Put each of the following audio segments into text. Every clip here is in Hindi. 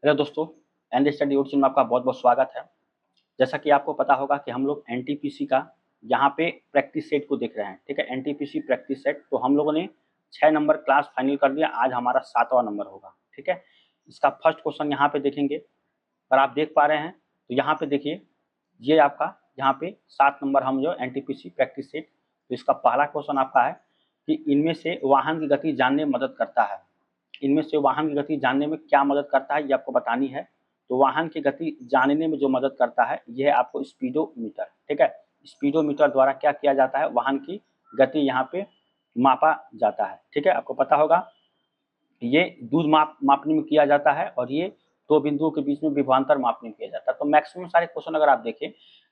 हेलो दोस्तों, एंड स्टडी यूट्यूब में आपका बहुत बहुत स्वागत है। जैसा कि आपको पता होगा कि हम लोग एनटीपीसी का यहाँ पे प्रैक्टिस सेट को देख रहे हैं। ठीक है, एनटीपीसी प्रैक्टिस सेट। तो हम लोगों ने 6 नंबर क्लास फाइनल कर दिया। आज हमारा 7वां नंबर होगा। ठीक है, इसका फर्स्ट क्वेश्चन यहाँ पे देखेंगे। अगर आप देख पा रहे हैं तो यहाँ पे देखिए, ये आपका यहाँ पे 7 नंबर हम जो एनटीपीसी प्रैक्टिस सेट। तो इसका पहला क्वेश्चन आपका है कि इनमें से वाहन की गति जानने में मदद करता है। इनमें से वाहन की गति जानने में क्या मदद करता है, ये आपको बतानी है। तो वाहन की गति जानने में जो मदद करता है ये है आपको स्पीडोमीटर। ठीक है, स्पीडोमीटर द्वारा क्या किया जाता है, वाहन की गति यहाँ पे मापा जाता है। ठीक है, आपको पता होगा ये दूर मापने में किया जाता है और ये दो बिंदुओं के बीच में विभवांतर मापने में किया जाता है। तो मैक्सिमम सारे क्वेश्चन अगर आप देखें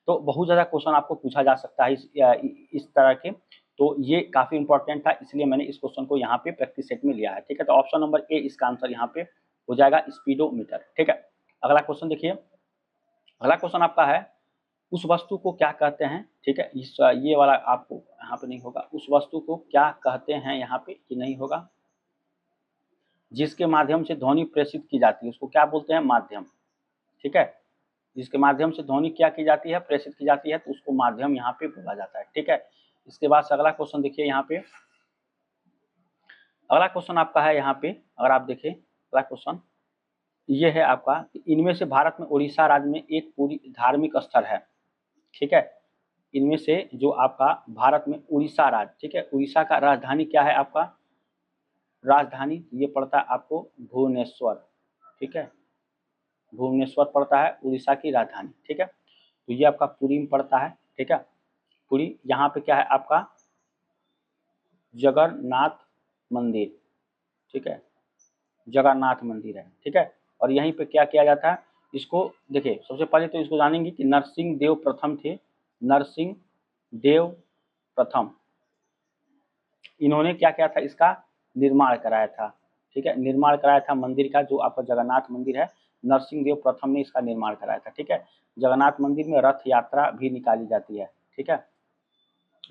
तो बहुत ज़्यादा क्वेश्चन आपको पूछा जा सकता है इस तरह के। तो ये काफ़ी इंपॉर्टेंट था, इसलिए मैंने इस क्वेश्चन को यहाँ पे प्रैक्टिस सेट में लिया है। ठीक है, तो ऑप्शन नंबर ए इसका आंसर यहाँ पे हो जाएगा, स्पीडोमीटर। ठीक है, अगला क्वेश्चन देखिए। अगला क्वेश्चन आपका है, उस वस्तु को क्या कहते हैं। ठीक है, इस ये वाला आपको यहाँ पे नहीं होगा। उस वस्तु को क्या कहते हैं, यहाँ पे ये नहीं होगा। जिसके माध्यम से ध्वनि प्रेषित की जाती है उसको क्या बोलते हैं, माध्यम। ठीक है, जिसके माध्यम से ध्वनि क्या की जाती है, प्रेषित की जाती है, तो उसको माध्यम यहाँ पे बोला जाता है। ठीक है, इसके बाद से अगला क्वेश्चन देखिए। यहाँ पे अगला क्वेश्चन आपका है, यहाँ पे अगर आप देखें अगला क्वेश्चन ये है आपका, इनमें से भारत में उड़ीसा राज्य में एक पूरी धार्मिक स्थल है। ठीक है, इनमें से जो आपका भारत में उड़ीसा राज्य, ठीक है, उड़ीसा का राजधानी क्या है आपका, राजधानी ये पड़ता है आपको भुवनेश्वर। ठीक है, भुवनेश्वर पड़ता है उड़ीसा की राजधानी। ठीक है, तो ये आपका पुरी में पड़ता है। ठीक है, पुरी यहाँ पे क्या है आपका, जगन्नाथ मंदिर। ठीक है, जगन्नाथ मंदिर है। ठीक है, और यहीं पे क्या किया जाता है, इसको देखिए सबसे पहले तो इसको जानेंगे कि नरसिंह देव प्रथम थे। नरसिंह देव प्रथम, इन्होंने क्या किया था, इसका निर्माण कराया था। ठीक है, निर्माण कराया था मंदिर का, जो आपका जगन्नाथ मंदिर है, नरसिंह देव प्रथम ने इसका निर्माण कराया था। ठीक है, जगन्नाथ मंदिर में रथ यात्रा भी निकाली जाती है। ठीक है,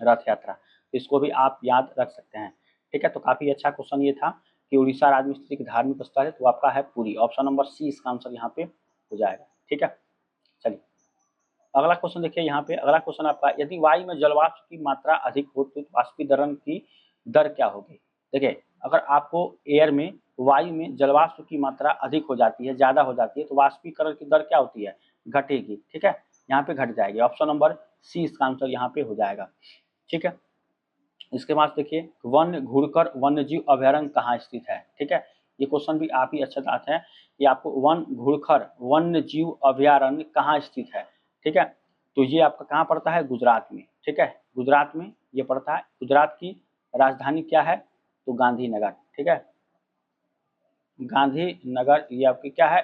रथ यात्रा, इसको भी आप याद रख सकते हैं। ठीक है, तो काफी अच्छा क्वेश्चन ये था कि उड़ीसा राज्य में स्थित एक धार्मिक स्थल है, तो आपका है पुरी। ऑप्शन नंबर सी इसका आंसर यहाँ पे हो जाएगा। ठीक है, चलिए अगला क्वेश्चन देखिए। यहाँ पे अगला क्वेश्चन आपका, यदि वायु में जलवाष्प की मात्रा अधिक हो तो वाष्पीकरण की दर क्या होगी। देखिए, अगर आपको एयर में वायु में जलवाष्प की मात्रा अधिक हो जाती है, ज्यादा हो जाती है, तो वाष्पीकरण की दर क्या होती है, घटेगी। ठीक है, यहाँ पे घट जाएगी। ऑप्शन नंबर सी इसका आंसर यहाँ पे हो जाएगा। ठीक है, इसके बाद देखिए, वन्य घुड़खर वन्यजीव अभयारण्य कहाँ स्थित है। ठीक है, ये क्वेश्चन भी आप ही अच्छा बात है कि आपको वन घुड़खर वन्यजीव अभयारण्य कहाँ स्थित है। ठीक है, तो ये आपका कहाँ पड़ता है, गुजरात में। ठीक है, गुजरात में ये पड़ता है। गुजरात की राजधानी क्या है, तो गांधीनगर। ठीक है, गांधीनगर ये आपकी क्या है,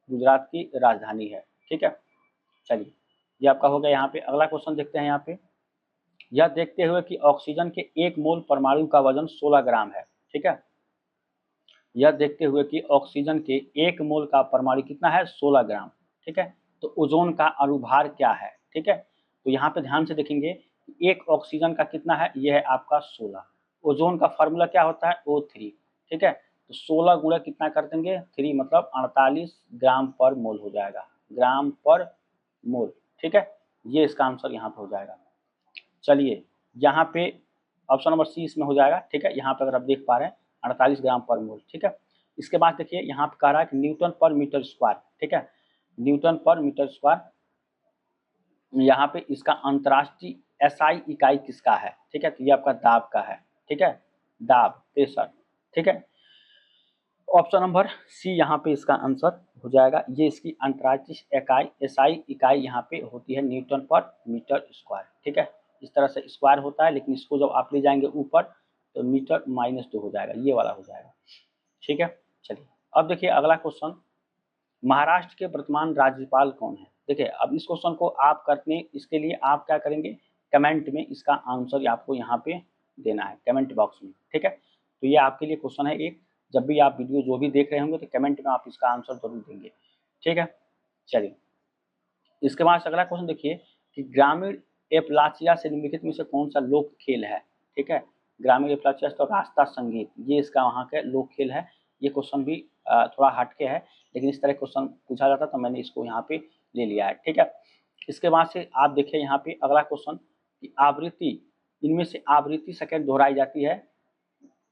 गुजरात की राजधानी है। ठीक है, चलिए ये आपका हो गया। यहाँ पे अगला क्वेश्चन देखते हैं। यहाँ पे यह देखते हुए कि ऑक्सीजन के 1 मोल परमाणु का वजन 16 ग्राम है। ठीक है, यह देखते हुए कि ऑक्सीजन के 1 मोल का परमाणु कितना है, 16 ग्राम। ठीक है, तो ओजोन का अणुभार क्या है। ठीक है, तो यहाँ पे ध्यान से देखेंगे, एक ऑक्सीजन का कितना है, यह है आपका 16। ओजोन का फॉर्मूला क्या होता है, O3। ठीक है, तो 16 गुणा कितना कर देंगे, 3, मतलब 48 ग्राम पर मोल हो जाएगा, ग्राम पर मोल। ठीक है, ये इसका आंसर यहाँ पे हो जाएगा। चलिए यहाँ पे ऑप्शन नंबर सी इसमें हो जाएगा। ठीक है, यहाँ पे अगर आप देख पा रहे हैं 48 ग्राम पर मोल। ठीक है, इसके बाद देखिए यहाँ पे कह रहा है कि न्यूटन पर मीटर स्क्वायर। ठीक है, न्यूटन पर मीटर स्क्वायर, यहाँ पे इसका अंतर्राष्ट्रीय एसआई इकाई किसका है। ठीक है, तो ये आपका दाब का है। ठीक है, दाब, प्रेशर। ठीक है, ऑप्शन नंबर सी यहाँ पे इसका आंसर हो जाएगा। ये इसकी अंतर्राष्ट्रीय इकाई एसआई इकाई यहाँ पे होती है न्यूटन पर मीटर स्क्वायर। ठीक है, इस तरह से स्क्वायर होता है, लेकिन इसको जब आप ले जाएंगे ऊपर तो मीटर -2 हो जाएगा, ये वाला हो जाएगा। ठीक है, चलिए अब देखिए अगला क्वेश्चन, महाराष्ट्र के वर्तमान राज्यपाल कौन है। देखिए अब इस क्वेश्चन को आप करने, इसके लिए आप क्या करेंगे, कमेंट में इसका आंसर आपको यहाँ पे देना है, कमेंट बॉक्स में। ठीक है, तो ये आपके लिए क्वेश्चन है एक, जब भी आप वीडियो जो भी देख रहे होंगे तो कमेंट में आप इसका आंसर जरूर देंगे। ठीक है, चलिए इसके बाद अगला क्वेश्चन देखिए कि ग्रामीण एपलाचिया से निम्नलिखित में से कौन सा लोक खेल है। ठीक है, ग्रामीण एपलाचिया तो रास्ता संगीत, ये इसका वहाँ का लोक खेल है। ये क्वेश्चन भी थोड़ा हटके है, लेकिन इस तरह क्वेश्चन पूछा जाता तो मैंने इसको यहाँ पे ले लिया है। ठीक है, इसके बाद से आप देखिए यहाँ पे अगला क्वेश्चन कि आवृत्ति, इनमें से आवृत्ति सेकंड दोहराई जाती है,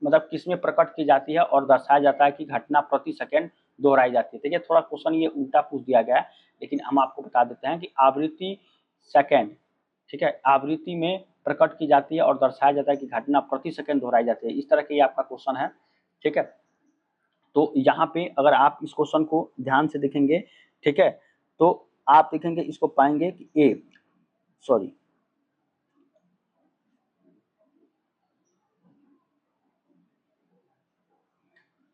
मतलब किसमें प्रकट की जाती है और दर्शाया जाता है कि घटना प्रति सेकंड दोहराई जाती है। देखिए थोड़ा क्वेश्चन ये उल्टा पूछ दिया गया है, लेकिन हम आपको बता देते हैं कि आवृत्ति सेकंड, ठीक है, आवृत्ति में प्रकट की जाती है और दर्शाया जाता है कि घटना प्रति सेकंड दोहराई जाती है। इस तरह के ये आपका क्वेश्चन है। ठीक है, तो यहाँ पे अगर आप इस क्वेश्चन को ध्यान से देखेंगे, ठीक है, तो आप देखेंगे इसको पाएंगे कि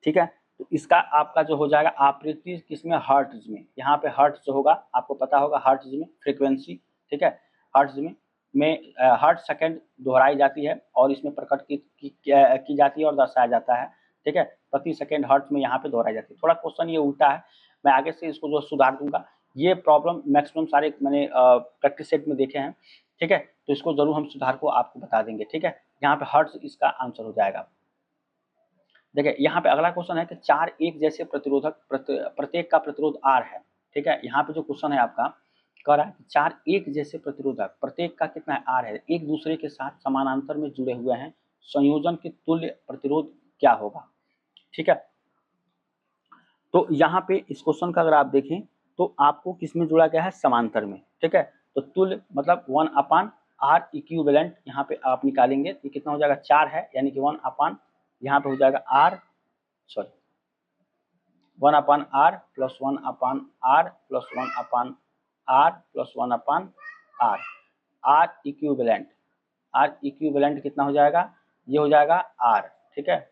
ठीक है, तो इसका आपका जो हो जाएगा आवृत्ति किसमें, हर्ट्ज में। यहाँ पे हर्ट्ज जो होगा आपको पता होगा, हर्ट्ज में फ्रीक्वेंसी, ठीक है, हर्ट्ज में हर्ट्ज सेकंड दोहराई जाती है और इसमें प्रकट की जाती है और दर्शाया जाता है। ठीक है, प्रति सेकंड हर्ट्ज में यहाँ पे दोहराई जाती है। थोड़ा क्वेश्चन ये उल्टा है, मैं आगे से इसको जो सुधार दूंगा। ये प्रॉब्लम मैक्सिमम सारे मैंने प्रैक्टिस सेट में देखे हैं। ठीक है, तो इसको जरूर हम सुधार को आपको बता देंगे। ठीक है, यहाँ पे हर्ट्ज इसका आंसर हो जाएगा। देखिए यहाँ पे अगला क्वेश्चन है कि 4 एक जैसे प्रतिरोधक प्रत्येक का प्रतिरोध R है। ठीक है, यहाँ पे जो क्वेश्चन है आपका कह रहा है कि 4 एक जैसे प्रतिरोधक प्रत्येक का कितना है, R है, एक दूसरे के साथ समानांतर में जुड़े हुए हैं, संयोजन के तुल्य प्रतिरोध क्या होगा। ठीक है, तो यहाँ पे इस क्वेश्चन का अगर आप देखें तो आपको किसमें जुड़ा गया है, समांतर में। ठीक है, तो तुल्य मतलब 1/R इक्विवेलेंट यहाँ पे आप निकालेंगे तो कितना हो जाएगा, 4 है, यानी कि 1/, यहाँ पे हो जाएगा R, sorry 1/R plus 1/R plus 1/R plus 1/R, R equivalent कितना हो जाएगा, ये हो जाएगा R। ठीक है,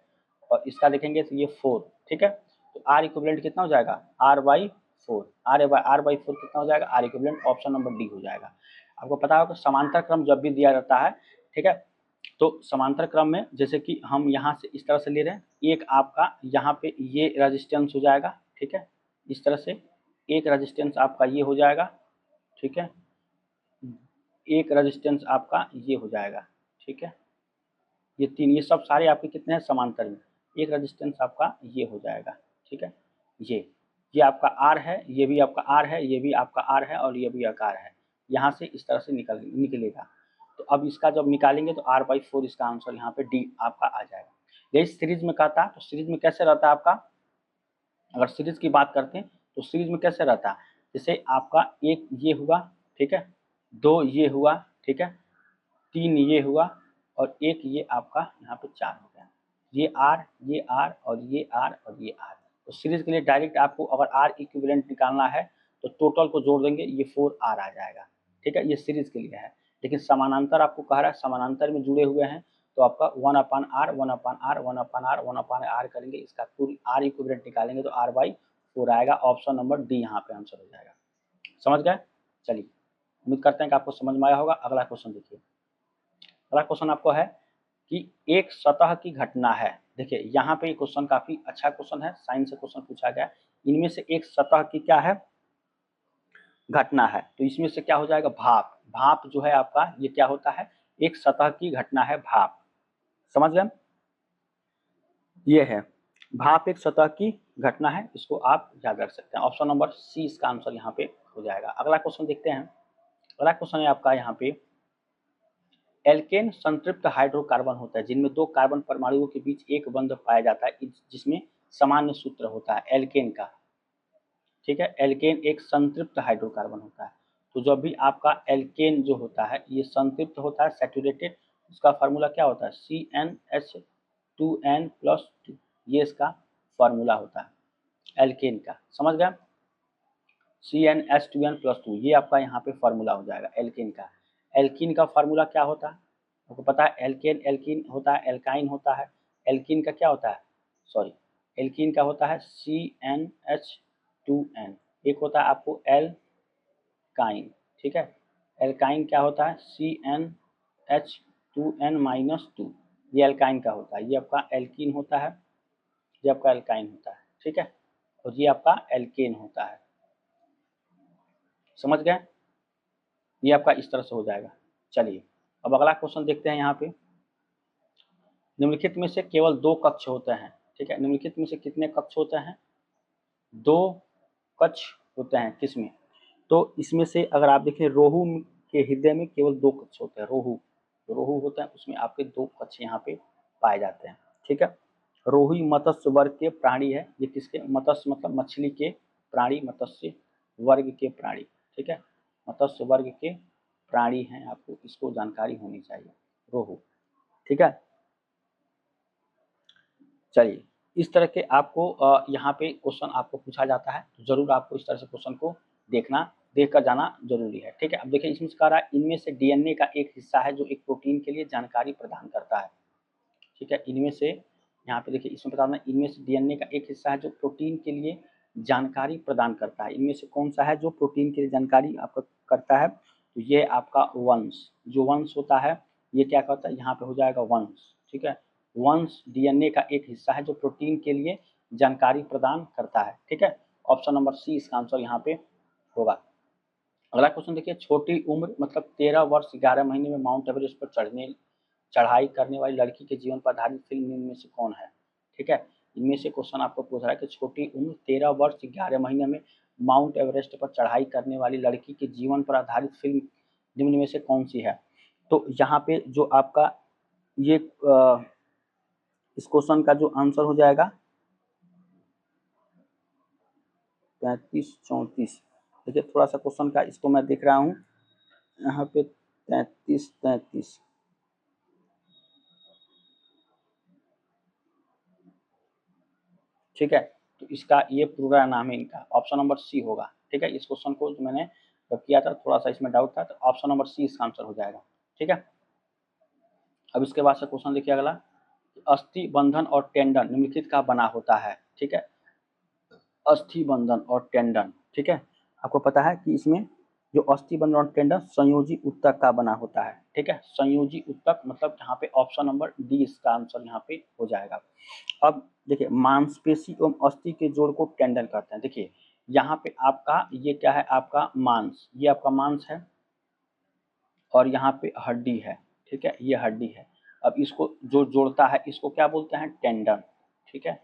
और इसका देखेंगे तो ये 4। ठीक है, तो R इक्विवेलेंट कितना हो जाएगा, R/4, R/4 कितना हो जाएगा, R equivalent option number D हो जाएगा। आपको पता होगा समांतर क्रम जब भी दिया जाता है, ठीक है, तो समांतर क्रम में जैसे कि हम यहाँ से इस तरह से ले रहे हैं, एक आपका यहाँ पे ये रेजिस्टेंस हो जाएगा। ठीक है, इस तरह से एक रेजिस्टेंस आपका ये हो जाएगा। ठीक है, एक रेजिस्टेंस आपका ये हो जाएगा। ठीक है, ये 3, ये सब सारे आपके कितने हैं, समांतर में, एक रेजिस्टेंस आपका ये हो जाएगा। ठीक है, ये आपका R है, ये भी आपका R है, ये भी आपका R है और ये भी आपका R है। यहाँ से इस तरह से निकलेगा। तो अब इसका जब निकालेंगे तो R/4 इसका आंसर यहाँ पे डी आपका आ जाएगा। यही सीरीज में कहता है, तो सीरीज में कैसे रहता है आपका, अगर सीरीज की बात करते हैं तो सीरीज में कैसे रहता है, जैसे आपका एक ये हुआ, ठीक है, 2 ये हुआ, ठीक है, 3 ये हुआ और एक ये आपका यहाँ पे 4 हो गया, ये R और ये R और ये R। तो सीरीज के लिए डायरेक्ट आपको अगर R इक्विवेलेंट निकालना है तो टोटल को जोड़ देंगे, ये 4R आ जाएगा। ठीक है, ये सीरीज के लिए है। लेकिन समानांतर आपको कह रहा है, समानांतर में जुड़े हुए हैं तो आपका 1/R करेंगे, इसका पूरी R इक्विवेलेंट निकालेंगे तो R/4 आएगा। ऑप्शन नंबर डी यहाँ पे आंसर हो जाएगा। समझ गए? चलिए, उम्मीद करते हैं कि आपको समझ में आया होगा। अगला क्वेश्चन देखिए, अगला क्वेश्चन आपको है कि एक सतह की घटना है। देखिए यहाँ पे क्वेश्चन काफी अच्छा क्वेश्चन है, साइंस से क्वेश्चन पूछा गया। इनमें से एक सतह की क्या है, घटना है, तो इसमें से क्या हो जाएगा, भाप। भाप जो है आपका ये क्या होता है, एक सतह की घटना है, भाप। समझ गए? ये है भाप, एक सतह की घटना है, इसको आप याद रख सकते हैं। ऑप्शन नंबर सी इसका आंसर यहाँ पे हो जाएगा। अगला क्वेश्चन देखते हैं। अगला क्वेश्चन है आपका यहाँ पे, एल्केन संतृप्त हाइड्रोकार्बन होता है जिनमें 2 कार्बन परमाणुओं के बीच एक बंध पाया जाता है, जिसमें सामान्य सूत्र होता है एल्केन का। ठीक है, एल्केन एक संतृप्त हाइड्रोकार्बन होता है। तो जब भी आपका एल्केन जो होता है ये संतृप्त होता है, सैचुरेटेड, उसका फार्मूला क्या होता है, CnH2n+2, ये इसका फार्मूला होता है एल्केन का। समझ गए? CnH2n+2 ये आपका यहाँ पे फार्मूला हो जाएगा एल्केन का। एल्कीन का फार्मूला क्या होता है आपको पता है, एल्कीन होता है, एल्काइन होता है। एल्कीन का क्या होता है, सॉरी, एल्कीन का होता है CnH2n, एक होता है आपको एल्काइन। ठीक है, एल्काइन क्या होता है, CnH2n-2, ये एल्काइन का होता है। ये आपका एल्कीन होता है, ये आपका एल्काइन होता है। ठीक है, और ये आपका एल्केन होता है। समझ गए? ये आपका इस तरह से हो जाएगा। चलिए अब अगला क्वेश्चन देखते हैं। यहाँ पे निम्नलिखित में से केवल 2 कक्ष होते हैं, ठीक है। निम्नलिखित में से कितने कक्ष होते हैं? 2 कक्ष होते हैं। किसमें? तो इसमें से अगर आप देखें रोहू के हृदय में केवल 2 कक्ष होते हैं। रोहू होता है उसमें आपके 2 कक्ष यहाँ पे पाए जाते हैं। ठीक है। रोही मत्स्य वर्ग के प्राणी है। ये किसके? मत्स्य मतलब मछली के प्राणी, मत्स्य वर्ग के प्राणी। ठीक है, मत्स्य वर्ग के प्राणी हैं, आपको इसको जानकारी होनी चाहिए, रोहू। ठीक है, चलिए इस तरह के आपको यहाँ पे क्वेश्चन आपको पूछा जाता है, तो जरूर आपको इस तरह से क्वेश्चन को देख कर जाना जरूरी है। ठीक है, अब देखिए इसमें कह रहा है इनमें से डीएनए का एक हिस्सा है जो एक प्रोटीन के लिए जानकारी प्रदान करता है। ठीक है, इनमें से यहाँ पे देखिए इसमें बताना, इनमें से डीएनए का एक हिस्सा है जो प्रोटीन के लिए जानकारी प्रदान करता है। इनमें से कौन सा है जो प्रोटीन के लिए जानकारी आपका करता है? तो ये आपका वंश, जो वंश होता है ये क्या कहता है? यहाँ पे हो जाएगा वंश। ठीक है, वंश डीएनए का एक हिस्सा है जो प्रोटीन के लिए जानकारी प्रदान करता है। ठीक है, ऑप्शन नंबर सी इसका आंसर यहाँ पे होगा। अगला क्वेश्चन देखिए, छोटी उम्र मतलब 13 वर्ष 11 महीने में माउंट एवरेस्ट पर चढ़ाई करने वाली लड़की के जीवन पर आधारित फिल्म इनमें से कौन है? ठीक है, इनमें से क्वेश्चन आपको पूछ रहा है कि छोटी उम्र 13 वर्ष 11 महीने में माउंट एवरेस्ट पर चढ़ाई करने वाली लड़की के जीवन पर आधारित फिल्म निम्न में से कौन सी है? तो यहाँ पे जो आपका ये इस क्वेश्चन का जो आंसर हो जाएगा 33-34। देखिए थोड़ा सा क्वेश्चन का इसको मैं देख रहा हूँ यहाँ पे 33-33। ठीक है, तो इसका ये पूरा नाम है इनका, ऑप्शन नंबर सी होगा। ठीक है, इस क्वेश्चन को जो मैंने जब किया था थोड़ा सा इसमें डाउट था, तो ऑप्शन नंबर सी इसका आंसर हो जाएगा। ठीक है, अब इसके बाद से क्वेश्चन देखिए अगला, अस्थि बंधन और टेंडन निम्नलिखित का बना होता है। ठीक है, अस्थि बंधन और टेंडन, ठीक है, आपको पता है कि इसमें जो अस्थि बंधन और टेंडन संयोजी उत्तक का बना होता है। ठीक है, संयोजी उत्तक मतलब यहाँ पे ऑप्शन नंबर डी इसका आंसर यहाँ पे हो जाएगा। अब देखिए मांसपेशी एवं अस्थि के जोड़ को टेंडन कहते हैं। देखिए यहाँ पे आपका ये क्या है? आपका मांस, ये आपका मांस है और यहाँ पे हड्डी है। ठीक है, ये हड्डी है। अब इसको जो जोड़ता है इसको क्या बोलते हैं? टेंडन। ठीक है,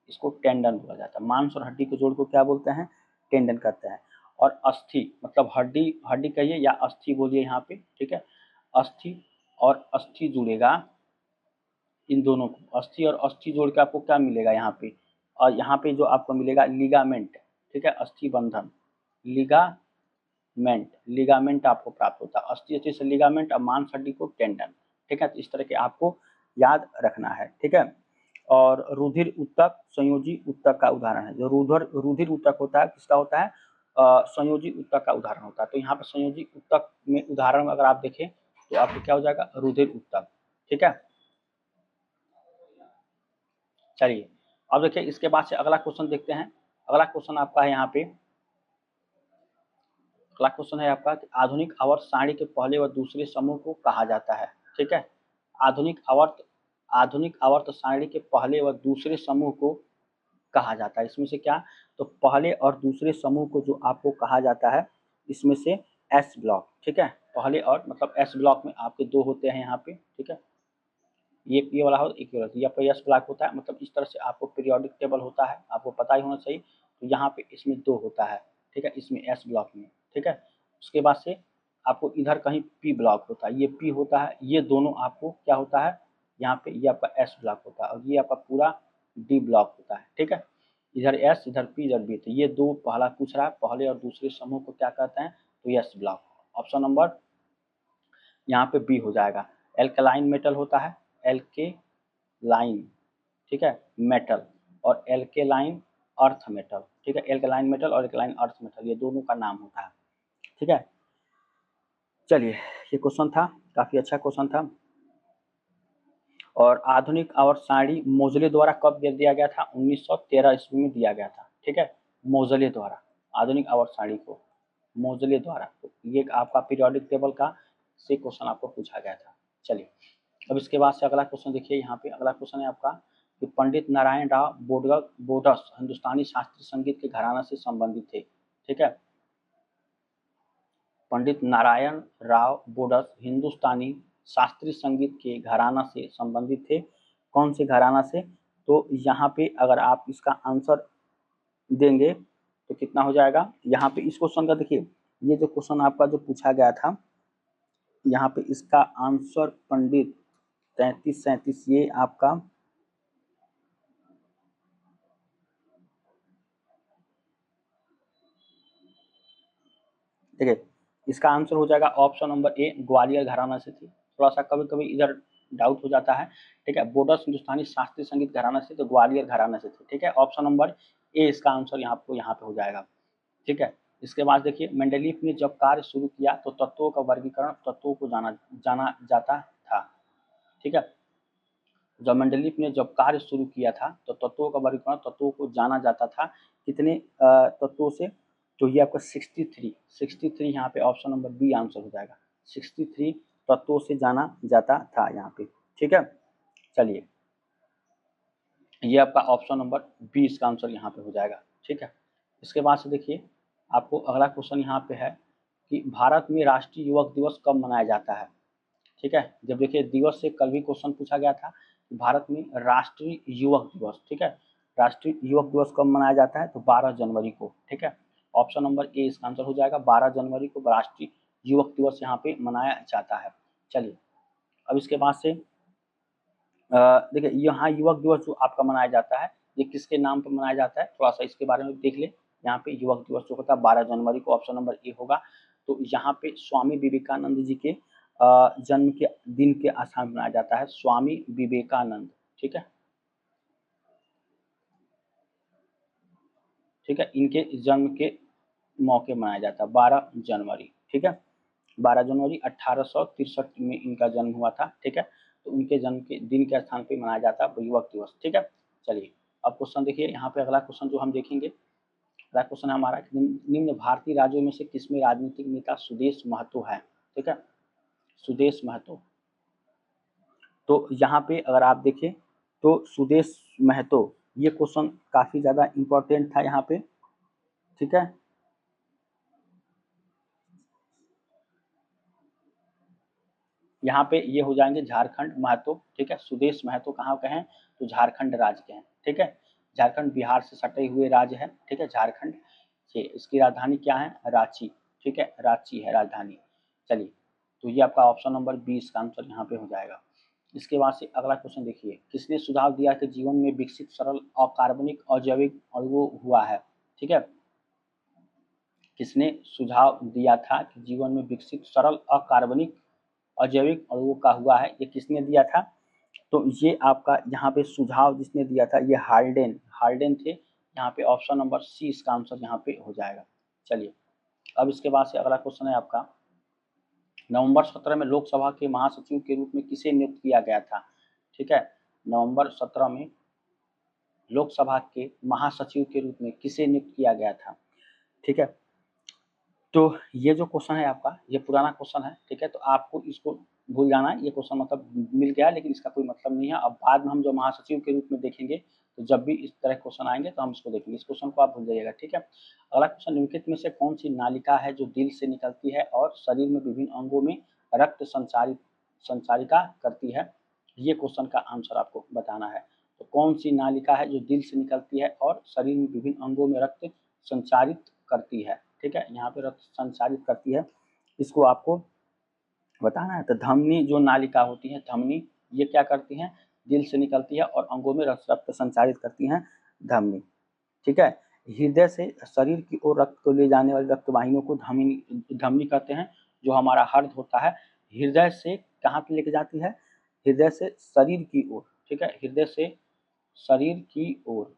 इसको टेंडन बोला जाता है। मांस और हड्डी के जोड़ को क्या बोलते हैं? टेंडन कहते हैं। और अस्थि मतलब हड्डी, हड्डी कहिए या अस्थि बोलिए यहाँ पे। ठीक है, अस्थि और अस्थि जुड़ेगा, इन दोनों को अस्थि और अस्थि जोड़ के आपको क्या मिलेगा यहाँ पे? और यहाँ पे जो आपको मिलेगा लिगामेंट। ठीक है, अस्थि बंधन, लिगामेंट आपको प्राप्त होता है। अस्थि से लिगामेंट और मांस हड्डी को टेंडन। ठीक है, तो इस तरह के आपको याद रखना है। ठीक है, और रुधिर ऊतक संयोजी ऊतक का उदाहरण है। जो रुधिर ऊतक होता है किसका होता है? संयोजी ऊतक का उदाहरण होता है। तो यहाँ पर संयोजी ऊतक में उदाहरण अगर आप देखें तो आपको क्या हो जाएगा? रुधिर ऊतक। ठीक है, चलिए अब देखिए इसके बाद से अगला क्वेश्चन देखते हैं। अगला क्वेश्चन आपका है यहाँ पे, अगला क्वेश्चन है आपका कि आधुनिक आवर्त सारणी के पहले व दूसरे समूह को कहा जाता है। ठीक है, आधुनिक आवर्त सारणी के पहले व दूसरे समूह को कहा जाता है। इसमें से क्या? तो पहले और दूसरे समूह को जो आपको कहा जाता है इसमें से एस ब्लॉक। ठीक है, पहले और मतलब एस ब्लॉक में आपके 2 होते हैं यहाँ पे। ठीक है, ये वाला हो, एक वाला, या पर एस ब्लॉक होता है, मतलब इस तरह से आपको पीरियोडिक टेबल होता है, आपको पता ही होना चाहिए। तो यहाँ पे इसमें 2 होता है। ठीक है, इसमें एस ब्लॉक में। ठीक है, उसके बाद से आपको इधर कहीं पी ब्लॉक होता है, ये पी होता है, ये दोनों आपको क्या होता है यहाँ पे? ये आपका एस ब्लॉक होता है और ये आपका पूरा डी ब्लॉक होता है। ठीक है, इधर एस इधर पी इधर बी, तो ये 2 पहला पूछ रहा है, पहले और दूसरे समूह को क्या कहते हैं? तो एस ब्लॉक। ऑप्शन नंबर यहाँ पे बी हो जाएगा। एल्कलाइन मेटल होता है, एल्केलाइन, ठीक है, मेटल, और एल्केलाइन अर्थ मेटल। ठीक है, एल्कलाइन मेटल और एल्कलाइन अर्थ मेटल ये दोनों का नाम होता है। ठीक है, चलिए ये क्वेश्चन था, काफी अच्छा क्वेश्चन था। और आधुनिक आवर्त सारणी मोजले द्वारा कब दिया गया था? 1913 ईस्वी में दिया गया था। ठीक है, मोजले द्वारा, आधुनिक आवर्त सारणी को मोजले द्वारा। तो ये आपका पीरियोडिक टेबल का से क्वेश्चन आपको पूछा गया था। चलिए अब इसके बाद से अगला क्वेश्चन देखिए, यहाँ पे अगला क्वेश्चन है आपका कि पंडित नारायण राव बोडस हिंदुस्तानी शास्त्रीय संगीत के घराना से संबंधित थे। ठीक है, पंडित नारायण राव बोडस हिंदुस्तानी शास्त्रीय संगीत के घराना से संबंधित थे। कौन से घराना से? तो यहाँ पे अगर आप इसका आंसर देंगे तो कितना हो जाएगा। यहाँ पे इस क्वेश्चन का देखिए, ये जो क्वेश्चन आपका जो पूछा गया था, यहाँ पे इसका आंसर पंडित 33-37 ये आपका देखिए, इसका आंसर हो जाएगा ऑप्शन नंबर ए, ग्वालियर घराना से थी। थोड़ा सा कभी कभी इधर डाउट हो जाता है, ठीक है। बोडस हिंदुस्तानी शास्त्रीय संगीत घराना से, तो ग्वालियर घराना से थी, ठीक है। ऑप्शन नंबर ए इसका आंसर यहाँ पे हो जाएगा, ठीक है। इसके बाद देखिए, मेंडलीफ ने जब कार्य शुरू किया तो तत्वों का वर्गीकरण तत्वों को जाना जाना जाता था, ठीक है। जब मेंडलीफ ने जब कार्य शुरू किया था तो तत्वों का वर्गीकरण तत्वों को जाना जाता था कितने तत्वों से, तो ये आपका 63 यहाँ पे ऑप्शन नंबर बी आंसर हो जाएगा। 63 तत्वों से जाना जाता था यहाँ पे, ठीक है। चलिए, ये आपका ऑप्शन नंबर 20 का आंसर यहाँ पे हो जाएगा, ठीक है। इसके बाद से देखिए, आपको अगला क्वेश्चन यहाँ पे है कि भारत में राष्ट्रीय युवक दिवस कब मनाया जाता है, ठीक है। जब देखिए दिवस से कल भी क्वेश्चन पूछा गया था कि भारत में राष्ट्रीय युवक दिवस, ठीक है, राष्ट्रीय युवक दिवस कब मनाया जाता है, तो 12 जनवरी को, ठीक है। ऑप्शन नंबर ए इसका आंसर हो जाएगा, 12 जनवरी को राष्ट्रीय युवक दिवस यहाँ पे मनाया जाता है। चलिए, अब इसके बाद से देखिए, यहाँ युवक दिवस जो आपका मनाया जाता है ये किसके नाम पर मनाया जाता है, थोड़ा सा इसके बारे में देख ले। यहाँ पे युवक दिवस जो होता है 12 जनवरी को, ऑप्शन नंबर ए होगा। तो यहाँ पे स्वामी विवेकानंद जी के जन्म के दिन के स्थान मनाया जाता है, स्वामी विवेकानंद, ठीक है, ठीक है। इनके जन्म के मौके मनाया जाता है 12 जनवरी, ठीक है। 12 जनवरी 1863 में इनका जन्म हुआ था, ठीक है। तो उनके जन्म के दिन के स्थान पे मनाया जाता है युवक दिवस, ठीक है। चलिए, अब क्वेश्चन देखिए, यहाँ पे अगला क्वेश्चन जो हम देखेंगे, अगला क्वेश्चन है हमारा, निम्न भारतीय राज्यों में से किसमें राजनीतिक नेता सुदेश महतो है, ठीक है, सुदेश महतो। तो यहाँ पे अगर आप देखें तो सुदेश महतो, ये क्वेश्चन काफी ज्यादा इंपॉर्टेंट था यहाँ पे, ठीक है। यहाँ पे ये हो जाएंगे झारखंड महतो, ठीक है। सुदेश महतो कहाँ के हैं, तो झारखंड राज्य के हैं, ठीक है। झारखंड बिहार से सटे हुए राज्य है, ठीक है, झारखंड से। इसकी राजधानी क्या है, रांची, ठीक है, रांची है राजधानी। चलिए, तो ये आपका ऑप्शन नंबर 20 का आंसर यहाँ पे हो जाएगा। इसके बाद से अगला क्वेश्चन देखिए, किसने सुझाव दिया कि जीवन में विकसित सरल अकार्बनिक अजैविक अणु हुआ है, ठीक है। किसने सुझाव दिया था कि जीवन में विकसित सरल अकार्बनिक अजैविक अणुओं का हुआ है, ये किसने दिया था, तो ये आपका यहाँ पे सुझाव जिसने दिया था ये हाल्डेन हाल्डेन थे। यहाँ पे ऑप्शन नंबर सी इसका आंसर यहाँ पे हो जाएगा। चलिए, अब इसके बाद से अगला क्वेश्चन है आपका, नवंबर 17 में लोकसभा के महासचिव के रूप में किसे नियुक्त किया गया था, ठीक है। नवंबर 17 में लोकसभा के महासचिव के रूप में किसे नियुक्त किया गया था, ठीक है। तो ये जो क्वेश्चन है आपका, ये पुराना क्वेश्चन है, ठीक है। तो आपको इसको भूल जाना है, ये क्वेश्चन मतलब मिल गया लेकिन इसका कोई मतलब नहीं है। अब बाद में हम जो महासचिव के रूप में देखेंगे, तो जब भी इस तरह क्वेश्चन आएंगे तो हम इसको देखेंगे, इस क्वेश्चन को आप भूल जाइएगा, ठीक है। अगला क्वेश्चन, निम्नलिखित में से कौन सी नालिका है जो दिल से निकलती है और शरीर में विभिन्न अंगों में रक्त संचारिका करती है, ये क्वेश्चन का आंसर आपको बताना है। तो कौन सी नालिका है जो दिल से निकलती है और शरीर में विभिन्न अंगों में रक्त संचारित करती है, ठीक है, यहाँ पे रक्त संचारित करती है, इसको आपको बताना है। तो धमनी जो नालिका होती है, धमनी, ये क्या करती हैं, दिल से निकलती है और अंगों में रक्त संचारित करती हैं, धमनी, ठीक है। हृदय से शरीर की ओर रक्त को ले जाने वाली रक्त वाहिनियों को धमनी कहते हैं। जो हमारा हृदय होता है, हृदय से कहाँ पे लेके जाती है, हृदय से शरीर की ओर, ठीक है, हृदय से शरीर की ओर,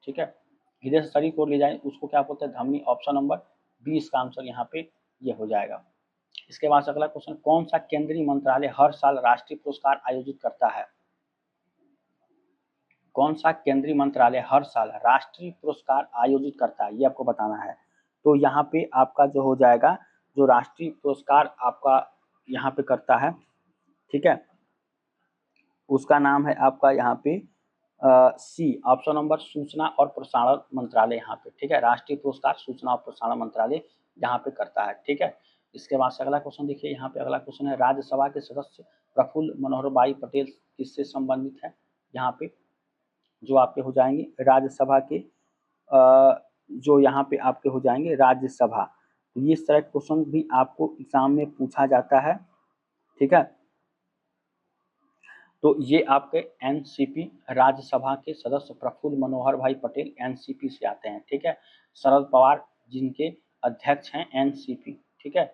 ठीक है, हृदय से शरीर को ले जाए उसको क्या बोलते हैं, धमनी। ऑप्शन नंबर 20 का आंसर यहाँ पे ये हो जाएगा। इसके बाद अगला क्वेश्चन, कौन सा केंद्रीय मंत्रालय हर साल राष्ट्रीय पुरस्कार आयोजित करता है, कौन सा केंद्रीय मंत्रालय हर साल राष्ट्रीय पुरस्कार आयोजित करता है, ये आपको बताना है। तो यहाँ पे आपका जो हो जाएगा, जो राष्ट्रीय पुरस्कार आपका यहाँ पे करता है, ठीक है, उसका नाम है आपका यहाँ पे सी, ऑप्शन नंबर सूचना और प्रसारण मंत्रालय यहाँ पे, ठीक है। राष्ट्रीय पुरस्कार सूचना और प्रसारण मंत्रालय यहाँ पे करता है, ठीक है। इसके बाद से अगला क्वेश्चन देखिए, यहाँ पे अगला क्वेश्चन है, राज्यसभा के सदस्य प्रफुल्ल मनोहर भाई पटेल किससे संबंधित है, यहाँ पे जो आपके हो जाएंगे राज्यसभा के जो यहाँ पे आपके हो जाएंगे राज्यसभा। तो ये इस तरह के क्वेश्चन भी आपको एग्जाम में पूछा जाता है, ठीक है। तो ये आपके एनसीपी राज्यसभा के सदस्य प्रफुल्ल मनोहर भाई पटेल एनसीपी से आते हैं, ठीक है। शरद पवार जिनके अध्यक्ष हैं एनसीपी, ठीक है।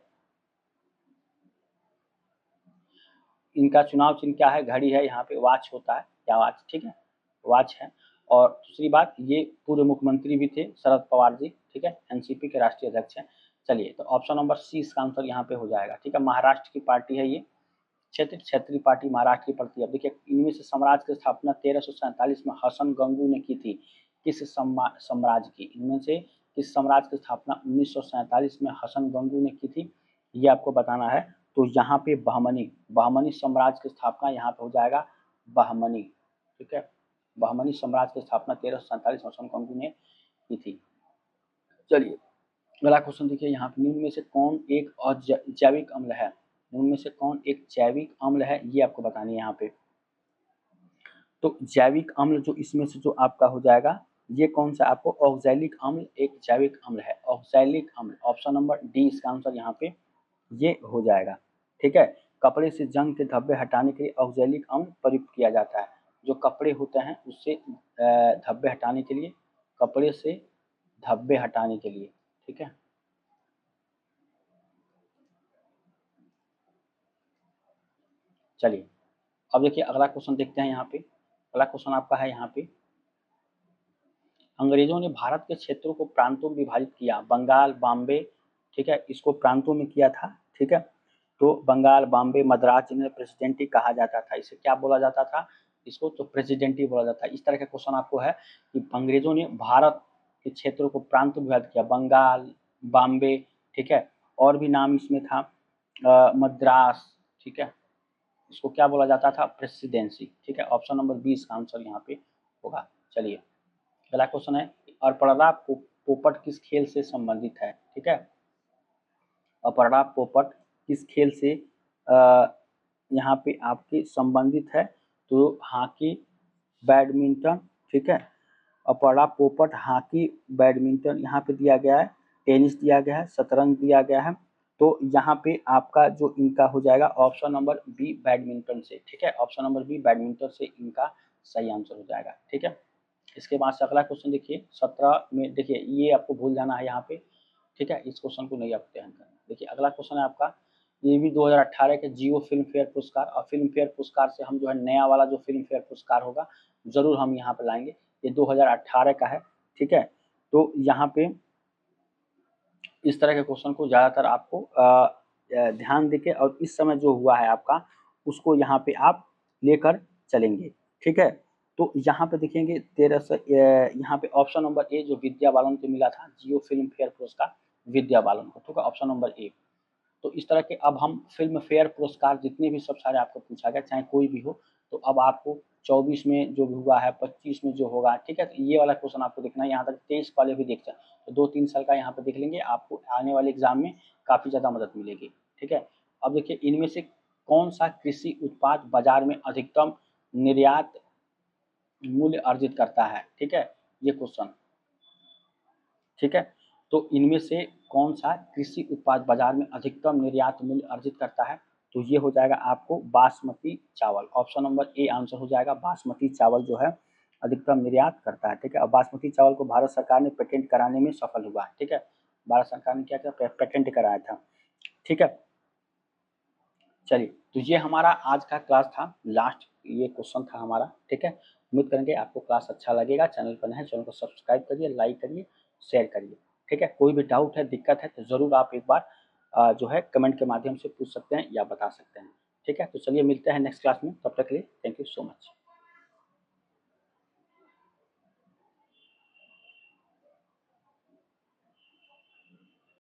इनका चुनाव चिन्ह क्या है, घड़ी है, यहाँ पे वॉच होता है, क्या वॉच, ठीक है, वॉच है। और दूसरी बात, ये पूर्व मुख्यमंत्री भी थे शरद पवार जी, ठीक है, एनसीपी के राष्ट्रीय अध्यक्ष हैं। चलिए, तो ऑप्शन नंबर सी इसका आंसर यहाँ पे हो जाएगा, ठीक है। महाराष्ट्र की पार्टी है ये, क्षेत्रीय पार्टी महाराष्ट्र की पड़ती है। अब देखिए, इनमें से साम्राज्य की स्थापना 1347 में हसन गंगू ने की थी। किस साम्राज्य की, इनमें से किस साम्राज्य की स्थापना 1947 में हसन गंगू ने की थी, ये आपको बताना है। तो यहाँ पे बहमनी साम्राज्य की स्थापना यहाँ पे हो जाएगा बहमनी, ठीक है। बहमनी साम्राज्य की स्थापना 1347 में हसन गंगू ने की थी। चलिए, अगला क्वेश्चन देखिए, यहाँ पे निम्न में से कौन एक अजैविक अम्ल है, निम्न में से कौन एक जैविक अम्ल है, ये आपको बतानी है यहाँ पे। तो जैविक अम्ल जो इसमें से जो आपका हो जाएगा, ये कौन सा, आपको ऑक्सैलिक अम्ल एक जैविक अम्ल है, ऑक्सैलिक अम्ल, ऑप्शन नंबर डी इसका आंसर यहाँ पे ये हो जाएगा, ठीक है। कपड़े से जंग के धब्बे हटाने के लिए ऑक्सैलिक अम्ल प्रयुक्त किया जाता है। जो कपड़े होते हैं उससे धब्बे हटाने के लिए, कपड़े से धब्बे हटाने के लिए, ठीक है। चलिए, अब देखिए अगला क्वेश्चन देखते हैं यहाँ पे। अगला क्वेश्चन आपका है यहाँ पे, अंग्रेजों ने भारत के क्षेत्रों को प्रांतों में विभाजित किया, बंगाल, बॉम्बे, ठीक है, इसको प्रांतों में किया था, ठीक है। तो बंगाल, बॉम्बे, मद्रास, जिन्हें प्रेसिडेंटी कहा जाता था, इसे क्या बोला जाता था, इसको तो प्रेसिडेंटी बोला जाता है। इस तरह का क्वेश्चन आपको है कि अंग्रेजों ने भारत के क्षेत्रों को प्रांतों में विभाजित किया, बंगाल, बॉम्बे, ठीक है, और भी नाम इसमें था, मद्रास, ठीक है, इसको क्या बोला जाता था, प्रेसिडेंसी, ठीक है। ऑप्शन नंबर 20 का आंसर यहाँ पे होगा। चलिए, अगला क्वेश्चन है, अपरड़ा पोपट किस खेल से संबंधित है, ठीक है। अपरड़ा पोपट किस खेल से यहाँ पे आपके संबंधित है, तो हॉकी, बैडमिंटन, ठीक है। अपरड़ा पोपट हॉकी, बैडमिंटन यहाँ पे दिया गया है, टेनिस दिया गया है, शतरंज दिया गया है। तो यहाँ पे आपका जो इनका हो जाएगा ऑप्शन नंबर बी बैडमिंटन से, ठीक है। ऑप्शन नंबर बी बैडमिंटन से इनका सही आंसर हो जाएगा, ठीक है। इसके बाद से अगला क्वेश्चन देखिए, 17 में देखिए, ये आपको भूल जाना है यहाँ पे, ठीक है, इस क्वेश्चन को नहीं आपको ध्यान करना। देखिए, अगला क्वेश्चन है आपका, ये भी 2018 के जियो फिल्म फेयर पुरस्कार, और फिल्म फेयर पुरस्कार से हम जो है नया वाला जो फिल्म फेयर पुरस्कार होगा जरूर हम यहाँ पे लाएंगे, ये 2018 का है, ठीक है। तो यहाँ पे इस तरह के क्वेश्चन को ज़्यादातर आपको ध्यान देके और इस समय जो हुआ है आपका उसको यहाँ पे आप लेकर चलेंगे, ठीक है। तो यहाँ पे देखेंगे 1300, यहाँ पे ऑप्शन नंबर ए जो विद्या बालन को मिला था जियो फिल्म फेयर पुरस्कार, विद्या बालन को, ठीक है, ऑप्शन नंबर ए। तो इस तरह के अब हम फिल्म फेयर पुरस्कार जितने भी सब सारे आपको पूछा गया, चाहे कोई भी हो, तो अब आपको 24 में जो भी हुआ है, 25 में जो होगा, ठीक है, तो ये वाला क्वेश्चन आपको देखना है। यहाँ तक 23 वाले भी देख सकते, तो 2-3 साल का यहाँ पे देख लेंगे, आपको आने वाले एग्जाम में काफ़ी ज़्यादा मदद मिलेगी, ठीक है। अब देखिए, इनमें से कौन सा कृषि उत्पाद बाजार में अधिकतम निर्यात मूल्य अर्जित करता है, ठीक है, ये क्वेश्चन, ठीक है। तो इनमें से कौन सा कृषि उत्पाद बाजार में अधिकतम निर्यात मूल्य अर्जित करता है, तो ये हो जाएगा आपको बासमती चावल, ऑप्शन नंबर ए आंसर हो जाएगा। बासमती चावल जो है अधिकतम निर्यात करता है, ठीक है। और बासमती चावल को भारत सरकार ने पेटेंट कराने में सफल हुआ है, ठीक है। भारत सरकार ने क्या किया, पेटेंट कराया था, ठीक है। चलिए, तो ये हमारा आज का क्लास था, लास्ट ये क्वेश्चन था हमारा, ठीक है। उम्मीद करेंगे आपको क्लास अच्छा लगेगा। चैनल पर नए हैं, चैनल को सब्सक्राइब करिए, लाइक करिए, शेयर करिए, ठीक है। कोई भी डाउट है, दिक्कत है, तो ज़रूर आप एक बार जो है कमेंट के माध्यम से पूछ सकते हैं या बता सकते हैं, ठीक है। तो चलिए, मिलते हैं नेक्स्ट क्लास में, तब तक के लिए थैंक यू सो मच।